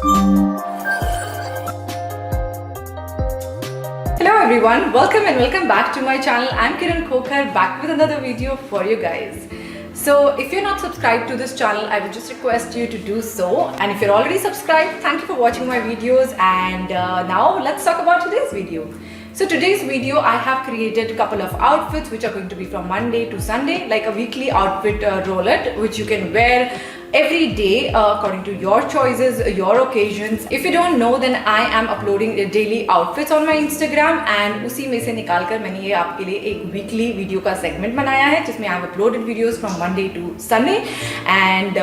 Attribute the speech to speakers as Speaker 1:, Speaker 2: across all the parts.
Speaker 1: Hello everyone, welcome back to my channel. I'm Kiran Khokhar, back with another video for you guys. So if you're not subscribed to this channel, I would just request you to do so. And if you're already subscribed, thank you for watching my videos. And now let's talk about today's video. So today's video, I have created a couple of outfits which are going to be from Monday to Sunday, like a weekly outfit roulette, which you can wear every day according to your choices, your occasions. If you don't know, then I am uploading daily outfits on my Instagram, and उसी में से निकाल कर मैंने ये आपके लिए एक weekly video का segment बनाया है जिसमें I have uploaded videos from Monday to Sunday. And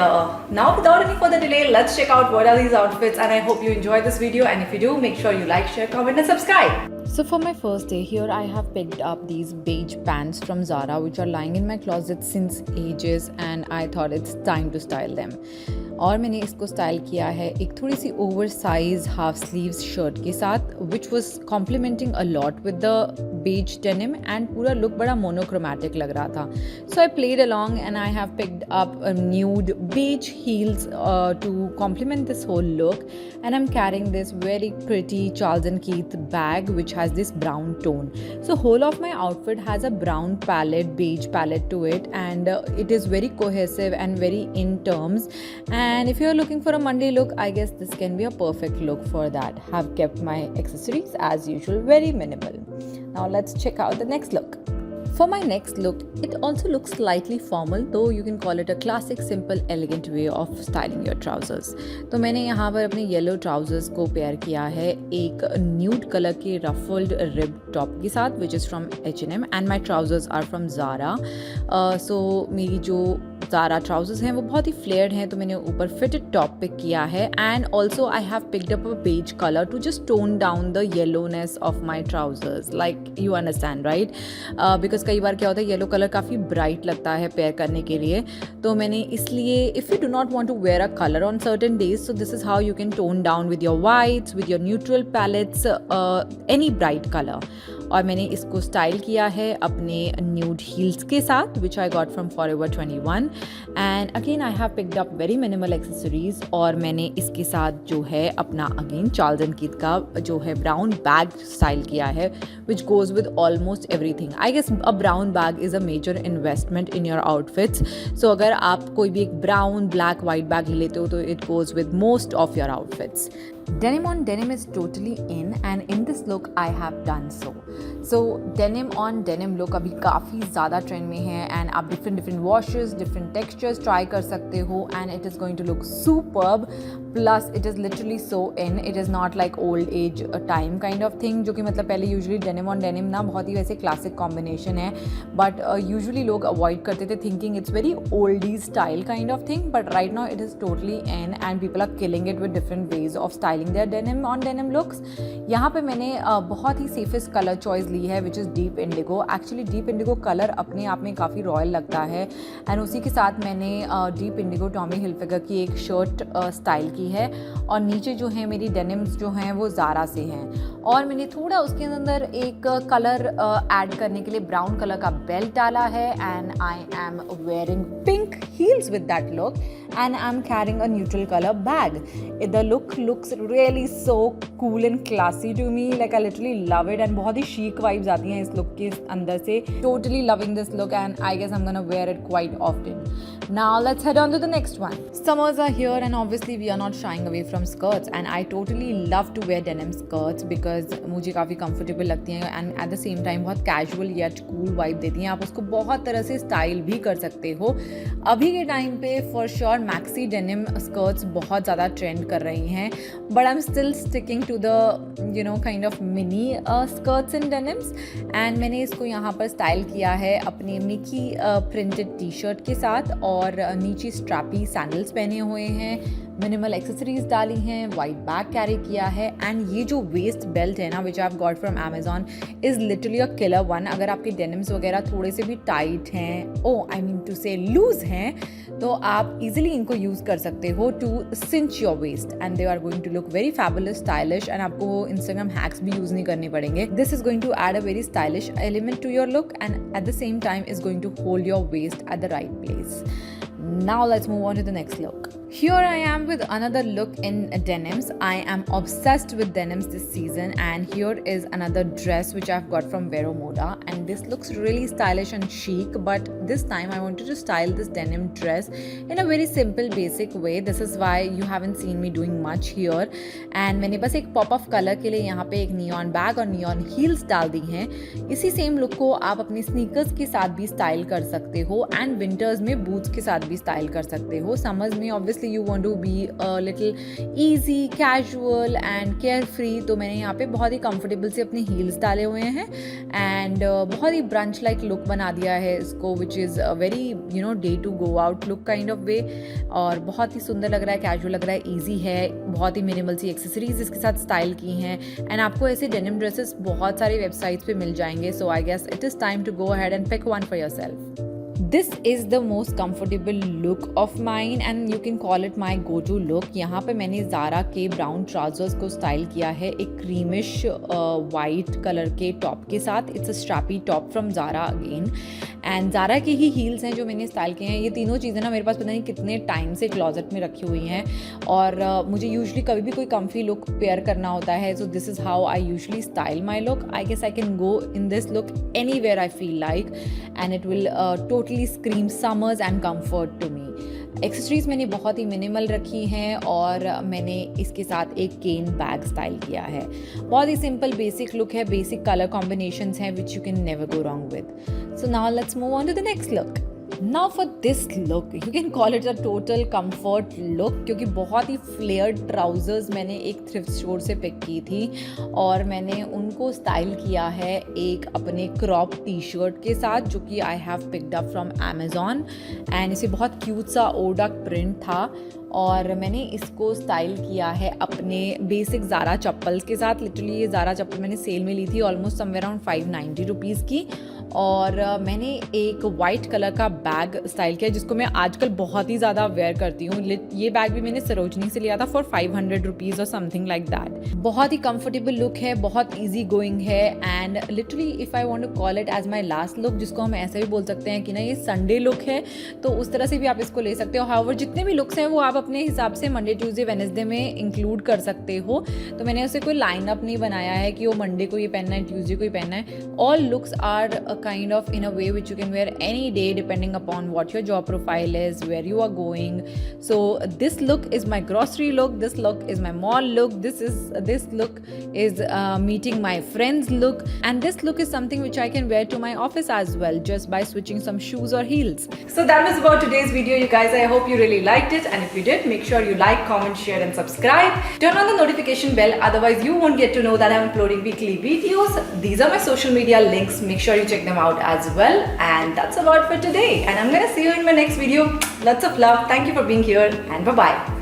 Speaker 1: now without any further delay, let's check out what are these outfits, and I hope you enjoy this video, and if you do, make sure you like, share, comment and subscribe. So for my first day here, I have picked up these beige pants from Zara which are lying in my closet since ages, and I thought it's time to style them. और मैंने इसको style किया है एक थोड़ी सी over size half sleeves shirt के साथ, which was complementing a lot with the beige denim, and पूरा लुक बड़ा मोनोक्रोमैटिक लग रहा था. So I played along and I have picked up nude beige heels to complement this whole look, and I am carrying this very pretty Charles and Keith bag which has this brown tone. So whole of my outfit has a brown palette, beige palette to it, and it is very cohesive and very in terms. And if you're looking for a Monday look, I guess this can be a perfect look for that. Have kept my accessories as usual very minimal. Now let's check out the next look. For my next look, it also looks slightly formal, though you can call it a classic, simple, elegant way of styling your trousers. तो मैंने यहाँ पर अपने yellow trousers को pair किया है एक nude colour के रफल्ड रिब टॉप के साथ, which is from H&M, and my trousers are from Zara. So मेरी जो Zara trousers हैं वो बहुत ही फ्लेयर्ड हैं, तो मैंने ऊपर फिटेड टॉप पिक किया है, and also I have picked up a beige colour to just tone down the yellowness of my trousers, like you understand right, because कई बार क्या होता है येलो कलर काफ़ी ब्राइट लगता है पेयर करने के लिए. तो मैंने इसलिए, if you do not want to wear a colour on certain days, so this is how you can tone down with your whites, with your neutral palettes, any bright colour. और मैंने इसको style किया है अपने nude heels के साथ, which I got from Forever 21, and again I have picked up very minimal accessories. और मैंने इसके साथ जो है अपना अगेन चार्ल्स एंड कीथ का जो है ब्राउन बैग स्टाइल किया है, which goes with almost everything. I guess a brown bag is a major investment in your outfits. So अगर आप कोई भी एक ब्राउन ब्लैक वाइट बैग ले लेते हो तो it goes with most of your outfits. Denim on denim is totally in, and in this look I have done so. So denim on denim look अभी काफ़ी ज़्यादा ट्रेंड में है, and आप different washes, different textures try कर सकते हो, and it is going to look superb. Plus it is literally so in. It is not like old age time kind of thing, जो कि मतलब पहले usually denim on denim ना बहुत ही वैसे classic combination है, but usually लोग avoid करते थे thinking it's very oldie style kind of thing, but right now it is totally in, and people are killing it with different ways of styling their denim on denim looks. यहाँ पे मैंने बहुत ही safest colour choice ली है, which is deep Indigo. Actually deep Indigo colour अपने आप में काफ़ी royal लगता है, एंड उसी के साथ मैंने डीप इंडिगो टॉमी हिलफिगर की एक शर्ट स्टाइल की है, और नीचे जो है मेरी डेनिम्स जो हैं वो Zara से हैं. और मैंने थोड़ा उसके अंदर एक कलर ऐड करने के लिए ब्राउन कलर का बेल्ट डाला है, and I am wearing pink heels with that look, and I am carrying a neutral colour bag. The look looks really so cool and classy to me, like I literally love it, and बहुत ही chic vibes आती हैं इस look के अंदर से. Totally loving this look, and I guess I'm gonna wear it quite often. Now let's head on to the next one. Summers are here, and obviously we are not shying away from skirts, and I totally love to wear denim skirts because मुझे काफ़ी comfortable लगती हैं, and at the same time बहुत casual yet cool vibe देती हैं. आप उसको बहुत तरह से style भी कर सकते हो. अभी के टाइम पे for sure maxi denim skirts बहुत ज़्यादा trend कर रही हैं, but I'm still sticking to the kind of mini skirts and denims, and मैंने इसको यहाँ पर स्टाइल किया है अपने मिकी प्रिंटेड टी शर्ट के साथ, और नीचे स्ट्रैपी सैंडल्स पहने हुए हैं, मिनिमल एक्सेसरीज डाली हैं, वाइट बैग कैरी किया है, एंड ये जो वेस्ट बेल्ट है ना which I have got from Amazon is literally a killer one. अगर आपके डेनिम्स वगैरह थोड़े से भी टाइट हैं, I mean to say loose हैं, तो आप इजीली इनको यूज़ कर सकते हो to cinch your waist, and they are going to look very fabulous, stylish, and आपको इंस्टाग्राम हैक्स भी यूज़ नहीं करने पड़ेंगे. This is going to add a very stylish element to your look, and at the same time is going to hold your waist at the right place. Now let's move on to the next look. Here I am with another look in denims. I am obsessed with denims this season, and here is another dress which I've got from Vero Moda, and this looks really stylish and chic, but this time I wanted to style this denim dress in a very simple basic way. This is why you haven't seen me doing much here. And मैंने बस एक pop of colour के लिए यहाँ पे एक neon bag और neon heels डाल दी हैं. इसी सेम लुक को आप अपनी स्नीकर्स के साथ भी स्टाइल कर सकते हो, एंड विंटर्स में बूट्स के साथ भी स्टाइल कर सकते हो. समर्स में obviously you want to be a little easy, casual and carefree, तो मैंने यहाँ पे बहुत ही कंफर्टेबल से अपने हील्स डाले हुए हैं एंड बहुत ही ब्रंच लाइक लुक बना दिया है इसको, which is very day to go out look kind of way. और बहुत ही सुंदर लग रहा है, कैजुअल लग रहा है, ईजी है, बहुत ही मिनिमल सी एक्सेसरीज इसके साथ स्टाइल की हैं. एंड आपको ऐसे डेनिम ड्रेसेस बहुत सारी वेबसाइट्स पे मिल जाएंगे, so I guess it is time to go ahead and pick one for yourself. This is the most comfortable look of mine and you can call it my go-to look. यहाँ पे मैंने ज़ारा के brown trousers को style किया है एक creamish white colour के top के साथ. It's a strappy top from Zara again, and Zara के ही हील्स हैं जो मैंने स्टाइल किए हैं. ये तीनों चीज़ें ना मेरे पास पता नहीं कितने टाइम से क्लॉजेट में रखी हुई हैं, और मुझे यूजुअली कभी भी कोई कम्फी लुक पेयर करना होता है, so this is how I usually style my look. I guess I can go in this look anywhere I feel like, and it will totally scream summers and comfort to me. Accessories मैंने बहुत ही minimal रखी हैं और मैंने इसके साथ एक केन bag style किया है. बहुत ही सिंपल बेसिक लुक है, बेसिक कलर कॉम्बिनेशंस हैं which you can never go wrong with. So now let's move on to the next look. Now for this look, you can call it a total comfort look, क्योंकि बहुत ही flared trousers मैंने एक thrift store से pick की थी और मैंने उनको स्टाइल किया है एक अपने क्रॉप टी शर्ट के साथ जो कि आई have picked up from Amazon, and इसे बहुत क्यूट सा ओडक प्रिंट था और मैंने इसको स्टाइल किया है अपने बेसिक ज़ारा चप्पल्स के साथ. लिटरली ये ज़ारा चप्पल मैंने सेल में ली थी ऑलमोस्ट समवेयर अराउंड 590 रुपीज़ की, और मैंने एक वाइट कलर का बैग स्टाइल किया जिसको मैं आजकल बहुत ही ज़्यादा वेयर करती हूँ. ये बैग भी मैंने सरोजनी से लिया था फॉर 500 रुपीज़ और समथिंग लाइक दैट. बहुत ही कंफर्टेबल लुक है, बहुत ईजी गोइंग है, and literally if I want to call it as my last look, जिसको हम ऐसे भी बोल सकते हैं कि ना ये संडे लुक है, तो उस तरह से भी आप इसको ले सकते हो. हाउएवर जितने भी लुक्स हैं वो आप अपने हिसाब से मंडे ट्यूसडे वेडनेसडे में इंक्लूड कर सकते हो. तो मैंने उसे कोई लाइनअप नहीं बनाया है कि वो मंडे को ये पहनना है, ट्यूसडे को ये पहनना है. All looks are kind of in a way which you can wear any day depending upon what your job profile is, where you are going. So this look is my grocery look, this look is my mall look, this look is meeting my friends look, and this look is something which I can wear to my office as well just by switching some shoes or heels. So that was about today's video, you guys. I hope you really liked it, and if you did, make sure you like, comment, share and subscribe. Turn on the notification bell, otherwise you won't get to know that I'm uploading weekly videos. These are my social media links, make sure you check them out as well. And that's about for today, and I'm gonna see you in my next video. Lots of love. Thank you for being here, and bye bye.